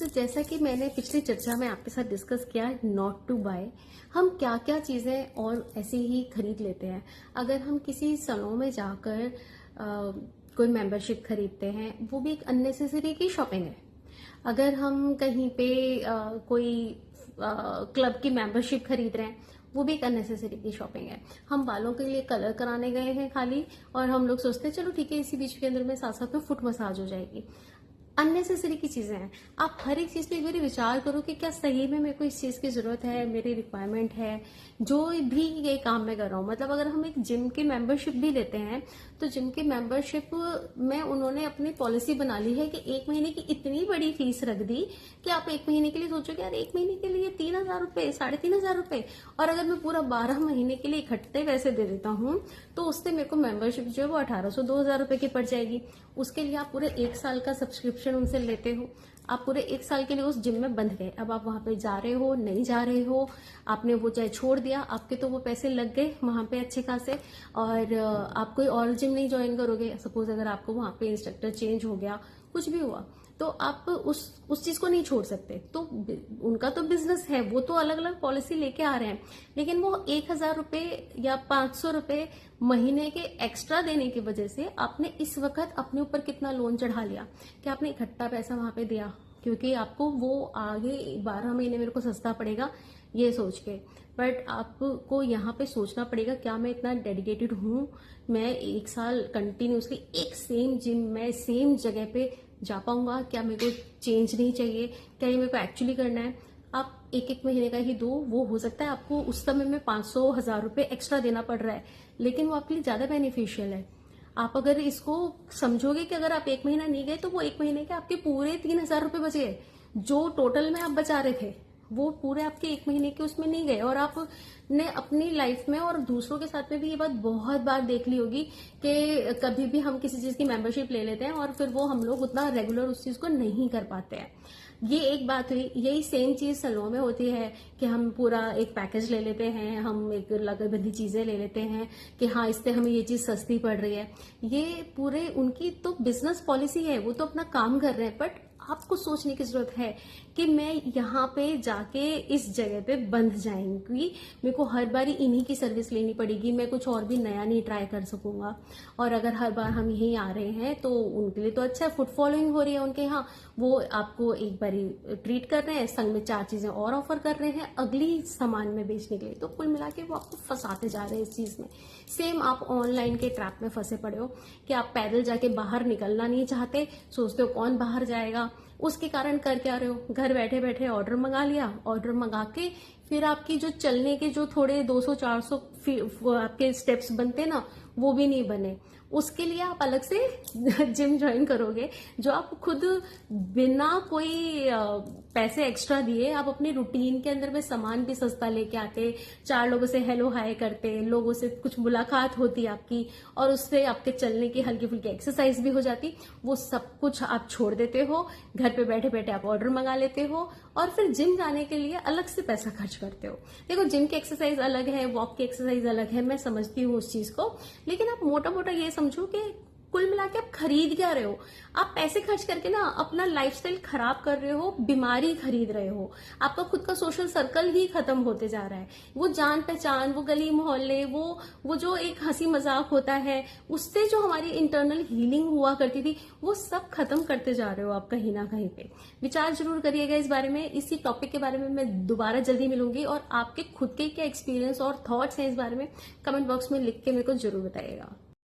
तो जैसा कि मैंने पिछली चर्चा में आपके साथ डिस्कस किया, नॉट टू बाय, हम क्या क्या चीज़ें और ऐसे ही खरीद लेते हैं। अगर हम किसी सैलून में जाकर कोई मेंबरशिप खरीदते हैं, वो भी एक अननेसेसरी की शॉपिंग है। अगर हम कहीं पे कोई क्लब की मेंबरशिप खरीद रहे हैं, वो भी एक अननेसेसरी की शॉपिंग है। हम बालों के लिए कलर कराने गए हैं खाली, और हम लोग सोचते हैं चलो ठीक है, इसी बीच के अंदर में साथ साथ में फुट मसाज हो जाएगी। अननेसेसरी की चीजें हैं। आप हर एक चीज पे एक बार विचार करो कि क्या सही में मेरे को इस चीज की जरूरत है, मेरी रिक्वायरमेंट है, जो भी ये काम मैं कर रहा हूँ। मतलब अगर हम एक जिम की मेंबरशिप भी लेते हैं, तो जिम की मेंबरशिप में उन्होंने अपनी पॉलिसी बना ली है कि 1 महीने की इतनी बड़ी फीस रख दी कि आप 1 महीने के लिए सोचोगे यार 1 महीने के लिए 3,000 रुपए, 3,500 रुपए। और अगर मैं पूरा 12 महीने के लिए इकट्ठे पैसे दे देता हूँ, तो उससे मेरे को मेंबरशिप जो है वो 1,800 2,000 रुपए की पड़ जाएगी। उसके लिए आप पूरे 1 साल का सब्सक्रिप्शन उनसे लेते हो। आप पूरे 1 साल के लिए उस जिम में बंध गए। अब आप वहां पे जा रहे हो, नहीं जा रहे हो, आपने वो चाहे छोड़ दिया, आपके तो वो पैसे लग गए वहां पे अच्छे खासे, और आप कोई और जिम नहीं ज्वाइन करोगे। सपोज अगर आपको वहां पे इंस्ट्रक्टर चेंज हो गया, कुछ भी हुआ, तो आप उस चीज को नहीं छोड़ सकते। तो उनका तो बिजनेस है, वो तो अलग अलग पॉलिसी लेके आ रहे हैं, लेकिन वो 1,000 रुपए या 500 रुपए महीने के एक्स्ट्रा देने की वजह से आपने इस वक्त अपने ऊपर कितना लोन चढ़ा लिया कि आपने इकट्ठा पैसा वहां पे दिया, क्योंकि आपको वो आगे 12 महीने मेरे को सस्ता पड़ेगा ये सोच के। बट आपको यहाँ पे सोचना पड़ेगा, क्या मैं इतना डेडिकेटेड हूँ, मैं 1 साल कंटिन्यूसली एक सेम जिम में सेम जगह पे जा पाऊंगा, क्या मेरे को चेंज नहीं चाहिए, क्या ये मेरे को एक्चुअली करना है। आप एक एक महीने का ही दो, वो हो सकता है आपको उस समय में 500 1,000 रुपए एक्स्ट्रा देना पड़ रहा है, लेकिन वो आपके लिए ज्यादा बेनिफिशियल है। आप अगर इसको समझोगे कि अगर आप 1 महीना नहीं गए, तो वो 1 महीने के आपके पूरे 3,000 रुपए बच गए। जो टोटल में आप बचा रहे थे, वो पूरे आपके 1 महीने के उसमें नहीं गए। और आपने अपनी लाइफ में और दूसरों के साथ में भी ये बात बहुत बार देख ली होगी कि कभी भी हम किसी चीज की मेंबरशिप ले लेते हैं और फिर वो हम लोग उतना रेगुलर उस चीज को नहीं कर पाते हैं। ये एक बात हुई। यही सेम चीज सैलून में होती है कि हम पूरा एक पैकेज ले लेते हैं, हम एक लगभग चीजें ले लेते हैं कि हाँ इससे हमें ये चीज सस्ती पड़ रही है। ये पूरे उनकी तो बिजनेस पॉलिसी है, वो तो अपना काम कर रहे हैं, बट आपको सोचने की जरूरत है कि मैं यहाँ पे जाके इस जगह पे बंध जाएंगी, मेरे को हर बार इन्हीं की सर्विस लेनी पड़ेगी, मैं कुछ और भी नया नहीं ट्राई कर सकूंगा। और अगर हर बार हम यहीं आ रहे हैं तो उनके लिए तो अच्छा है, फुट फॉलोइंग हो रही है उनके यहाँ, वो आपको एक बारी ट्रीट कर रहे हैं, संग में 4 चीजें और ऑफर कर रहे हैं अगली सामान में बेचने के लिए। तो कुल मिला के वो आपको फंसाते जा रहे हैं इस चीज में। सेम आप ऑनलाइन के ट्रैप में फंसे पड़े हो कि आप पैदल जाके बाहर निकलना नहीं चाहते, सोचते हो कौन बाहर जाएगा। उसके कारण कर क्या रहे हो, घर बैठे बैठे ऑर्डर मंगा लिया, ऑर्डर मंगा के फिर आपकी जो चलने के जो थोड़े 200-400 आपके स्टेप्स बनते ना, वो भी नहीं बने। उसके लिए आप अलग से जिम ज्वाइन करोगे, जो आप खुद बिना कोई पैसे एक्स्ट्रा दिए आप अपनी रूटीन के अंदर में सामान भी सस्ता लेके आते, 4 लोगों से हेलो हाय करते, लोगों से कुछ मुलाकात होती आपकी, और उससे आपके चलने की हल्की फुल्की एक्सरसाइज भी हो जाती। वो सब कुछ आप छोड़ देते हो, घर पे बैठे बैठे आप ऑर्डर मंगा लेते हो, और फिर जिम जाने के लिए अलग से पैसा खर्च करते हो। देखो, जिम की एक्सरसाइज अलग है, वॉक की एक्सरसाइज अलग है, मैं समझती हूँ उस चीज को, लेकिन आप मोटा मोटा ये समझो कि कुल मिला के आप खरीद क्या रहे हो। आप पैसे खर्च करके ना अपना लाइफस्टाइल खराब कर रहे हो, बीमारी खरीद रहे हो, आपका खुद का सोशल सर्कल ही खत्म होते जा रहा है। वो जान पहचान, वो गली मोहल्ले, वो जो एक हंसी मजाक होता है, उससे जो हमारी इंटरनल हीलिंग हुआ करती थी, वो सब खत्म करते जा रहे हो आप कहीं ना कहीं पे। विचार जरूर करिएगा इस बारे में। इसी टॉपिक के बारे में मैं दोबारा जल्दी मिलूंगी, और आपके खुद के क्या एक्सपीरियंस और थॉट्स हैं इस बारे में कमेंट बॉक्स में लिख के मेरे को जरूर बताइएगा।